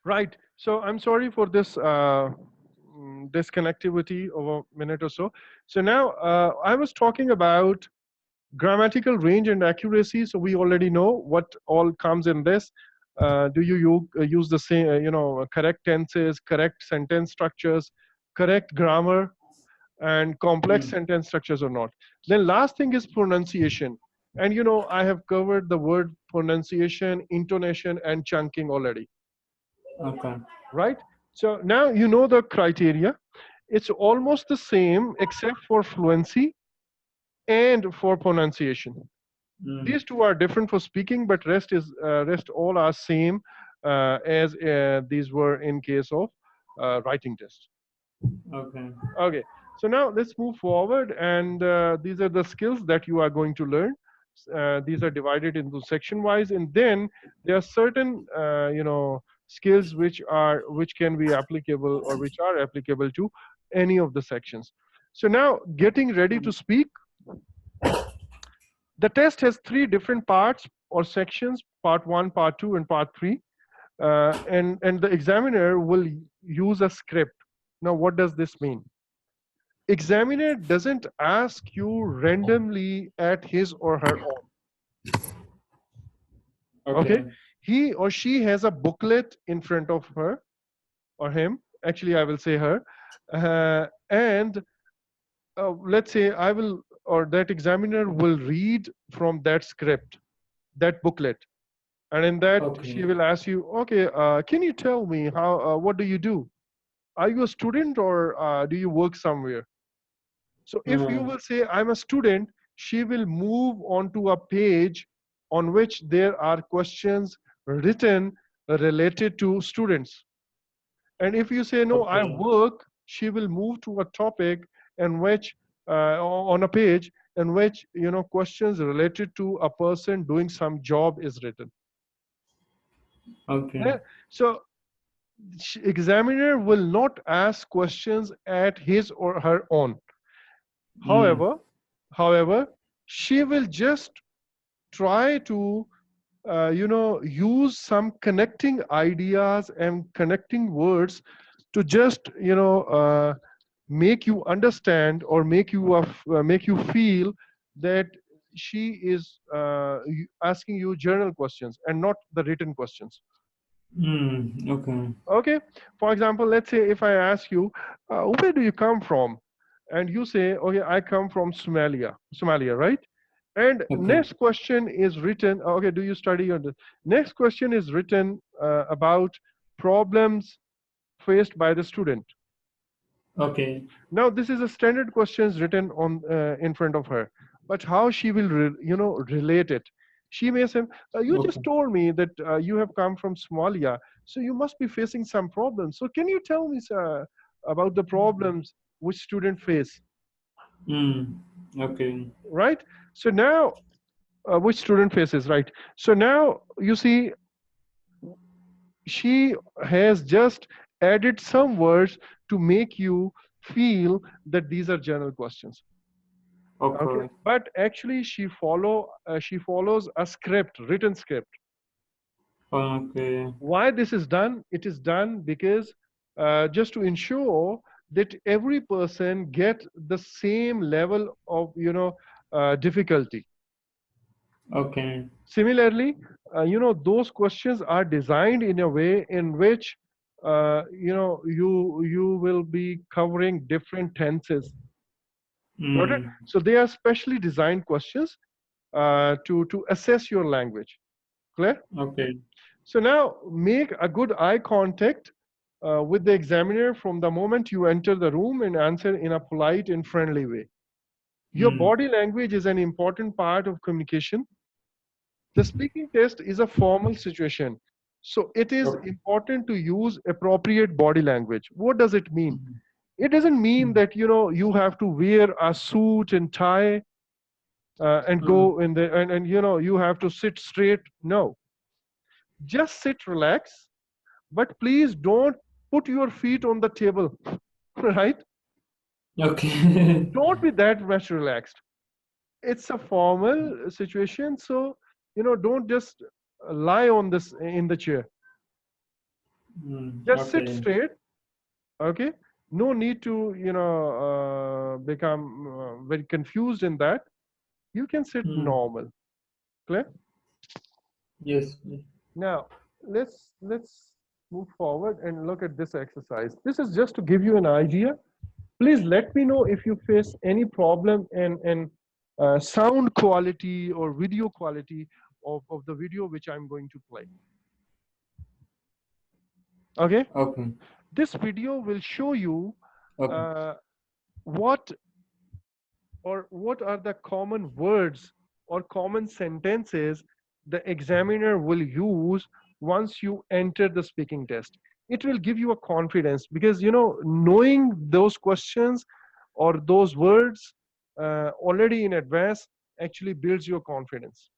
Right. So I'm sorry for this disconnectivity of a minute or so. So now I was talking about grammatical range and accuracy. So we already know what all comes in this. Do use the same, correct tenses, correct sentence structures, correct grammar, and complex Mm. sentence structures or not? Then last thing is pronunciation. And I have covered the word pronunciation, intonation, and chunking already, Okay. right? So now you know the criteria. It's almost the same except for fluency and for pronunciation. Mm. These two are different for speaking, but rest all are same as these were in case of writing test. Okay. Okay, so now let's move forward, and these are the skills that you are going to learn. These are divided into section wise, and then there are certain skills which can be applicable or which are applicable to any of the sections. So now getting ready to Mm. speak. The test has three different parts or sections: part one, part two, and part three. And the examiner will use a script. Now, what does this mean? Examiner doesn't ask you randomly at his or her own. Okay, Okay. he or she has a booklet in front of her or him. Actually, I will say her. And let's say I will, or that examiner will read from that script, that booklet. And in that, she Okay. will ask you, okay, can you tell me what do you do? Are you a student, or do you work somewhere? So if you Mm. will say, I'm a student, she will move onto a page on which there are questions written related to students. And if you say, no, I Okay. work, she will move to a topic in which, on a page in which, questions related to a person doing some job is written. Okay. Yeah. So examiner will not ask questions at his or her own. Mm. However, however, she will just try to use some connecting ideas and connecting words to just make you understand or make you feel that she is asking you general questions and not the written questions. Mm. Okay. Okay, for example, let's say if I ask you, where do you come from? And you say, okay, I come from Somalia, right? And Okay. next question is written, okay, do you study on the next question is written about problems faced by the student. Okay. Now, this is a standard questions written on in front of her, but how she will, relate it? She may say, "You just Okay. told me that you have come from Somalia, so you must be facing some problems. So, can you tell me, sir, about the problems which student face?" Mm. Okay. Right? So now, which student faces, right? So now you see, she has just added some words to make you feel that these are general questions. Okay, Okay. but actually she follows a script, written script. Okay. Why this is done? It is done because just to ensure that every person get the same level of difficulty. Okay. Similarly, those questions are designed in a way in which you will be covering different tenses. Got it? Mm. So they are specially designed questions to assess your language. Clear? Okay. So now make a good eye contact with the examiner from the moment you enter the room and answer in a polite and friendly way. Your Mm. body language is an important part of communication. The speaking test is a formal situation. So it is Okay. important to use appropriate body language. What does it mean? Mm. It doesn't mean Mm. that you have to wear a suit and tie and Mm. go in the and you have to sit straight. No, just sit relax, but please don't put your feet on the table. Right? Okay. Don't be that much relaxed. It's a formal situation, so don't just lie on this in the chair. Just sit Okay. straight, okay? No need to, become very confused in that. You can sit Mm. normal. Clear? Yes. Yes. Now, let's move forward and look at this exercise. This is just to give you an idea. Please let me know if you face any problem in sound quality or video quality of the video which I'm going to play. Okay? Okay. This video will show you Okay. uh, what what are the common words or common sentences the examiner will use once you enter the speaking test. It will give you a confidence because knowing those questions or those words already in advance actually builds your confidence.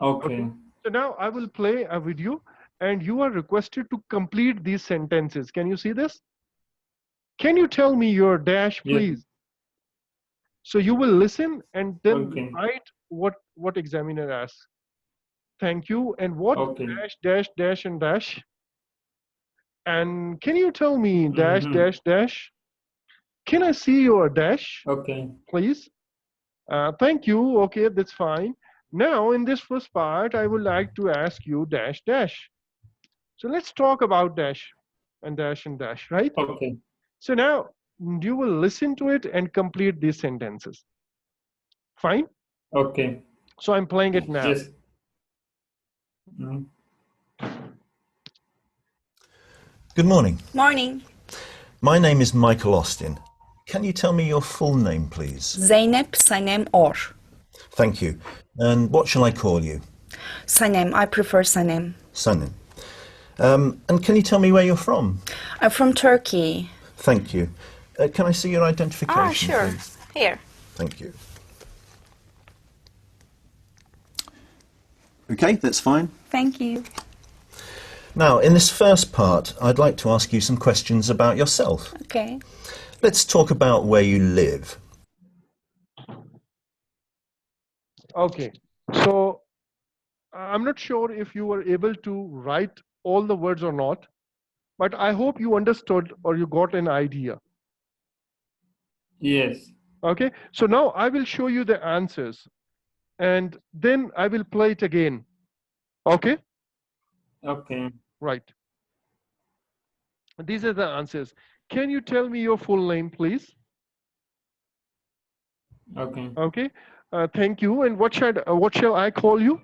Okay, Okay. so now I will play a video and you are requested to complete these sentences. Can you see this? Can you tell me your dash, Yes. please? So you will listen and then Okay. write what examiner asks. Thank you. And what Okay. dash dash dash and dash? And can you tell me dash Mm-hmm. dash dash? Can I see your dash, Okay. please? Thank you. Okay, that's fine. Now in this first part, I would like to ask you dash dash. So let's talk about dash and dash and dash, right? Okay. So now you will listen to it and complete these sentences. Fine. Okay. So I'm playing it now. Yes. Mm. Good morning. Morning. My name is Michael Austin. Can you tell me your full name, please? Zeynep Sanem Or. Thank you. And what shall I call you? Sanem, I prefer Sanem. Sanin. And can you tell me where you're from? I'm from Turkey. Thank you. Can I see your identification, Sure. please? Here. Thank you. Okay, that's fine. Thank you. Now, in this first part, I'd like to ask you some questions about yourself. Okay. Let's talk about where you live. Okay. So I'm not sure if you were able to write all the words or not, but I hope you understood or you got an idea. Yes. Okay. So now I will show you the answers and then I will play it again. Okay. Okay. Right. These are the answers. Can you tell me your full name, please? Okay. Okay. Thank you. And what shall I call you?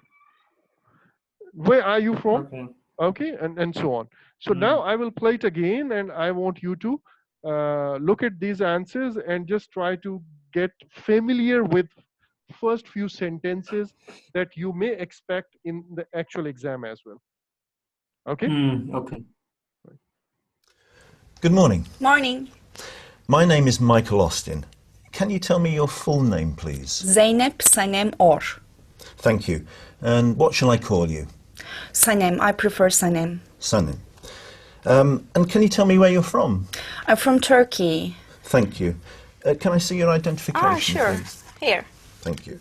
Where are you from? Okay. Okay, and so on. So now Mm. I will play it again and I want you to look at these answers and just try to get familiar with first few sentences that you may expect in the actual exam as well. Okay. Okay. Good morning. Morning. My name is Michael Austin. Can you tell me your full name, please? Zeynep Sanem Or. Thank you. And what shall I call you? Sanem, I prefer Sanem. Sanin. And can you tell me where you're from? I'm from Turkey. Thank you. Can I see your identification, Sure. please? Here. Thank you.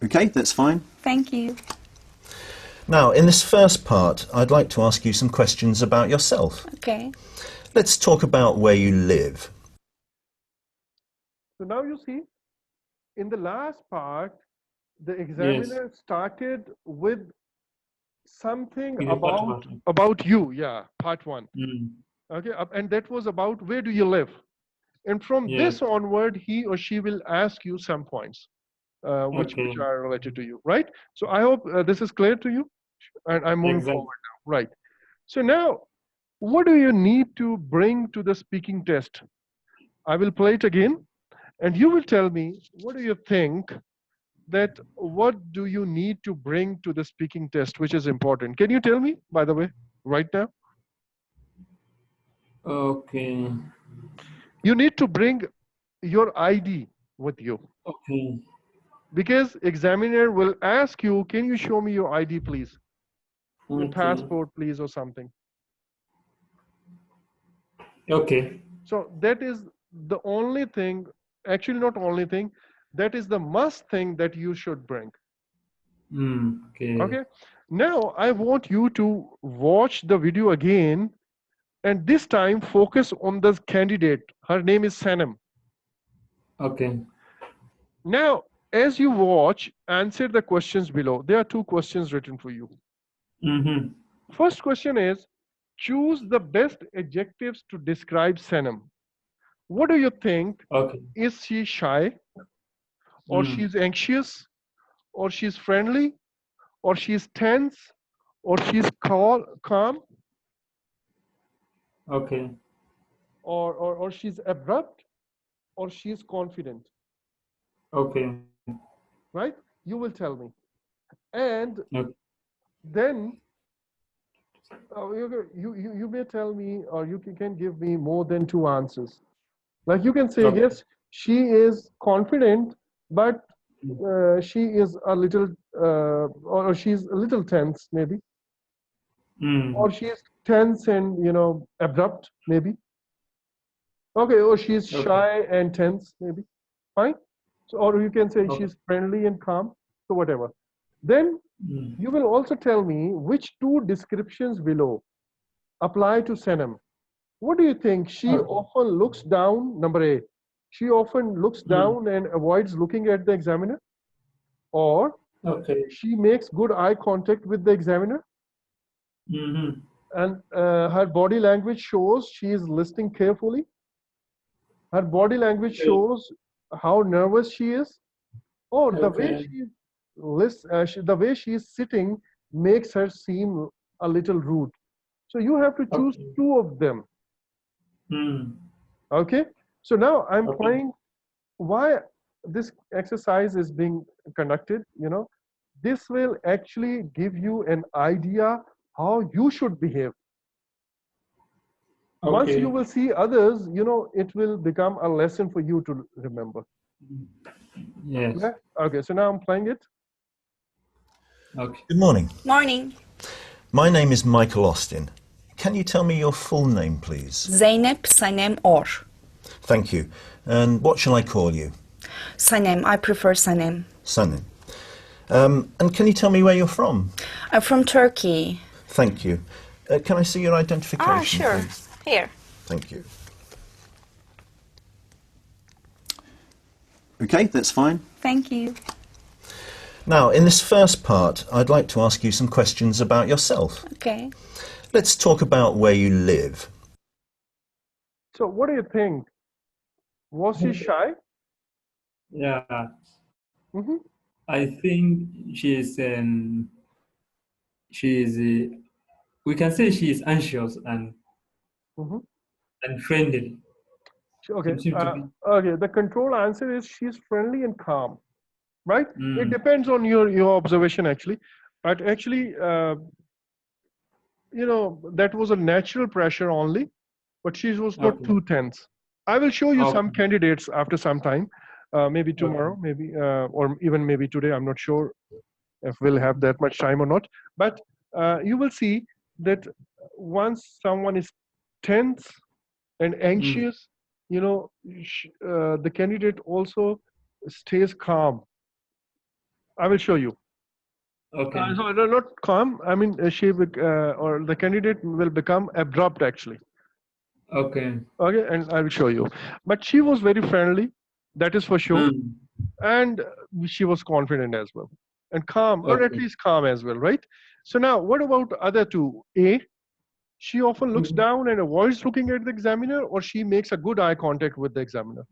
Okay, that's fine. Thank you. Now, in this first part, I'd like to ask you some questions about yourself. Okay. Let's talk about where you live. So now you see, in the last part, the Yes. examiner started with something In the part about one. you. Yeah, part one. Mm. Okay, and that was about where do you live. And from Yes. this onward, he or she will ask you some points which Okay. are related to you, right? So I hope this is clear to you, and I'm moving Exactly. forward now, right? So now, what do you need to bring to the speaking test? I will play it again, and you will tell me what do you think that what do you need to bring to the speaking test, which is important. Can you tell me, by the way, right now? Okay. You need to bring your ID with you Okay. because examiner will ask you, can you show me your ID, please? Your Okay. passport, please, or something. Okay. So that is the only thing, actually not only thing, that is the must thing that you should bring. Okay. Okay. Now I want you to watch the video again, and this time focus on the candidate. Her name is Sanam. Okay. Now, as you watch, answer the questions below. There are two questions written for you. Mm-hmm. First question is, choose the best adjectives to describe Sanam. What do you think? Okay. Is she shy, or Mm. she's anxious, or she's friendly, or she's tense, or she's calm, Okay. or she's abrupt, or she's confident, Okay. right? You will tell me. And Okay. then you may tell me, or you can give me more than two answers. Like you can say, Okay. yes, she is confident, but Mm. she is a little, or she's a little tense, maybe, Mm. or she's tense and abrupt, maybe. Okay, or she's Okay. shy and tense, maybe. Fine. So, or you can say Okay. she's friendly and calm. So whatever. Then Mm. you will also tell me which two descriptions below apply to Sanam. What do you think? She Okay. often looks down, number A. She often looks Mm. down and avoids looking at the examiner, or Okay. she makes good eye contact with the examiner, Mm-hmm. and her body language shows she is listening carefully. Her body language shows how nervous she is, or Okay. the way she is sitting makes her seem a little rude. So you have to choose Okay. two of them. Mm. Okay. So now I'm Okay. playing why this exercise is being conducted. This will actually give you an idea how you should behave. Once you Okay. will see others, it will become a lesson for you to remember. Yes. Yeah? Okay, so now I'm playing it. Okay. Good morning. Morning. My name is Michael Austin. Can you tell me your full name, please? Zeynep, Sanem, Or. Thank you. And what shall I call you? Sanem, I prefer Sanem. Sanin. And can you tell me where you're from? I'm from Turkey. Thank you. Can I see your identification, Sure. please? Here. Thank you. Okay, that's fine. Thank you. Now, in this first part, I'd like to ask you some questions about yourself. Okay. Let's talk about where you live. So what do you think? Was she shy? Yeah. Mm-hmm. I think she's we can say she is anxious Mm-hmm. and friendly. Okay. Seem to be. Okay. The control answer is she's friendly and calm, right? It Mm. depends on your observation actually, but actually, that was a natural pressure only, but she was not Okay. too tense. I will show you some Okay. candidates after some time, maybe Okay. tomorrow, maybe or even maybe today. I'm not sure if we'll have that much time or not. But you will see that once someone is tense and Mm. anxious, the candidate also stays calm. I will show you. Okay. So not calm. I mean, or the candidate will become abrupt actually. Okay. Okay, and I will show you. But she was very friendly, that is for sure, Mm. and she was confident as well, and calm, or at Okay. least calm as well, right? So now, what about other two? A, she often looks Mm. down and avoids looking at the examiner, or she makes a good eye contact with the examiner.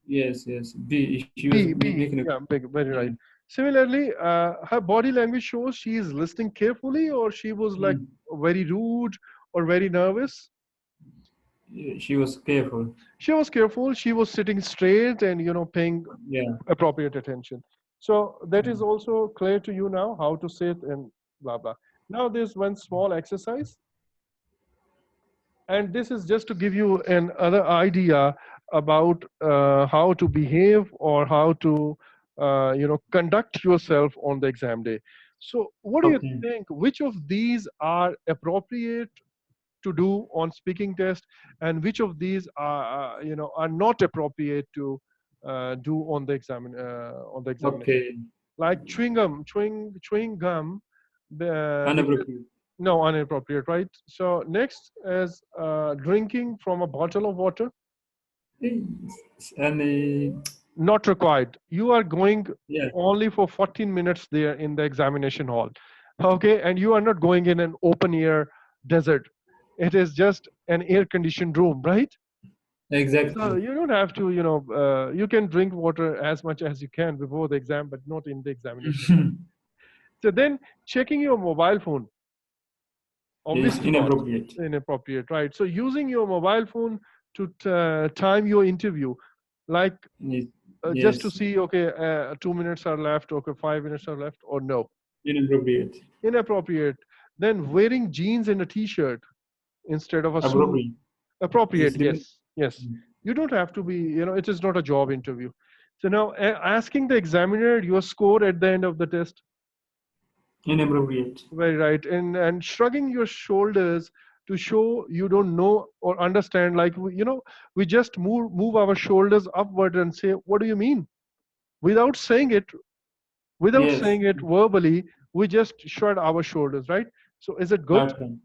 Yes. Yes. B. She was B, making a. yeah, very Yeah. right. Similarly, her body language shows she is listening carefully, or she was like Mm. very rude or very nervous. Yeah, she was careful. She was careful. She was sitting straight and paying Yeah. appropriate attention. So that is Mm. also clear to you now how to sit and blah blah. Now there's one small exercise, and this is just to give you another idea about how to behave or how to conduct yourself on the exam day. So what do you Okay. think? Which of these are appropriate to do on speaking test, and which of these are not appropriate to do on the examination? Okay. like chewing gum. Because Inappropriate. no, inappropriate, right? So next is drinking from a bottle of water. And Not required. You are going yeah, only for 14 minutes there in the examination hall. Okay, and you are not going in an open air desert. It is just an air conditioned room, right? So exactly. you don't have to, you can drink water as much as you can before the exam, but not in the examination hall. So then checking your mobile phone, Yes, obviously not inappropriate. inappropriate, right? So using your mobile phone to time your interview, like Yes, just to yes, see, okay, 2 minutes are left, okay, 5 minutes are left, or no, inappropriate. inappropriate. Then wearing jeans and a t-shirt instead of a suit, Appropriate. Yes, appropriate, depend. yes, yes. You don't have to be, it is not a job interview. So now asking the examiner your score at the end of the test, Inappropriate. very right, and shrugging your shoulders to show you don't know or understand, like we just move our shoulders upward and say, what do you mean, without saying it, Yes. verbally. We just shrug our shoulders, right? So is it good? Okay.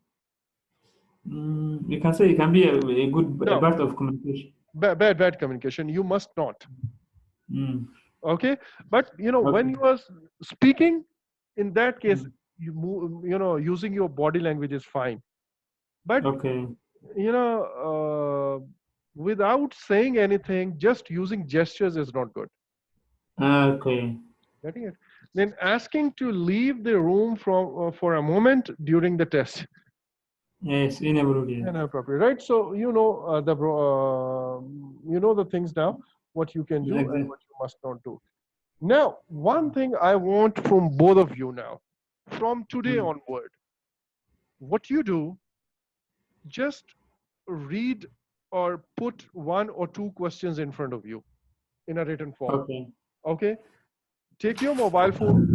You can say it can be a No. part of communication. Bad communication, you must not. Mm. Okay, but when Okay. you are speaking, in that case, Mm. you move, using your body language is fine. But Okay. you know without saying anything, just using gestures is not good. Okay. Getting it? Then asking to leave the room for a moment during the test, Yes, inappropriate. inappropriate, right? So the things now, what you can do and Exactly. what you must not do. Now, one thing I want from both of you now, from today Mm. onward, what you do, just read or put one or two questions in front of you in a written form. Okay. Okay? Take your mobile phone,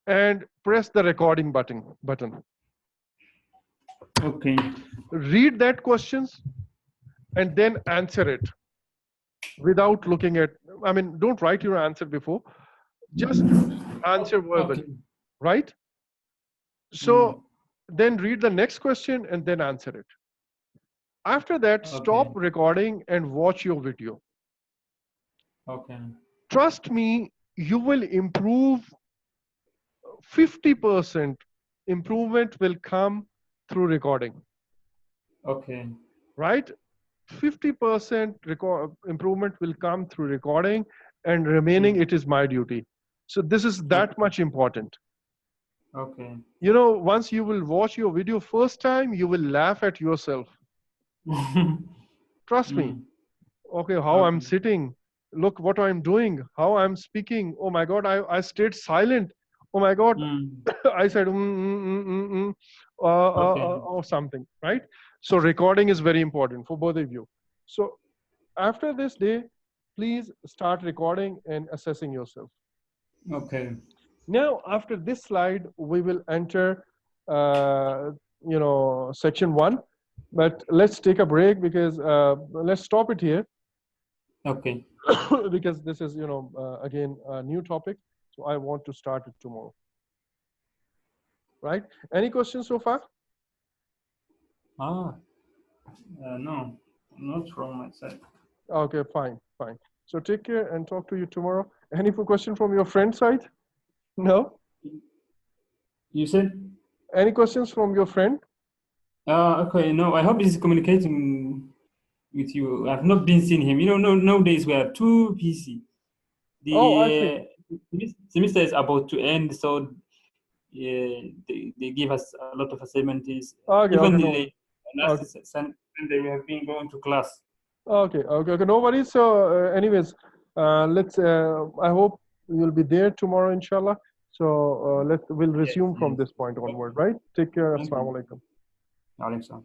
and press the recording button. Okay. Read that questions and then answer it without looking at, I mean, don't write your answer before, just answer Okay. verbally, right? Mm. So then read the next question and then answer it. After that, Okay. stop recording and watch your video. Okay. Trust me, you will improve. 50% improvement will come through recording, Okay. right? 50% improvement will come through recording, and remaining, Mm. it is my duty. So this is that Okay. much important. Okay. Once you will watch your video first time, you will laugh at yourself. Trust me. Mm. Okay, how I'm Okay. sitting, look what I'm doing, how I'm speaking. Oh my God, I stayed silent. Oh my God, Mm. I said Okay. or something, right? So recording is very important for both of you. So after this day, please start recording and assessing yourself. Okay. Now, after this slide, we will enter, section one. But let's take a break because let's stop it here Okay. because this is, again, a new topic. So I want to start it tomorrow. Right? Any questions so far? Ah. No, not from my side. Okay, fine. So take care and talk to you tomorrow. Any question from your friend side? No? You said? Any questions from your friend? Okay. No, I hope he's communicating with you. I've not been seeing him. Nowadays we are too busy. Oh, I see. The semester is about to end, so they give us a lot of assignments. Okay, Even no. the last Okay. Sunday we have been going to class. Okay, no worries. So, anyways, let's. I hope you'll be there tomorrow, inshallah. So we'll Yes, resume from yes. this point onward, right? Take care. Thank you. Assalamu alaikum. Alexa.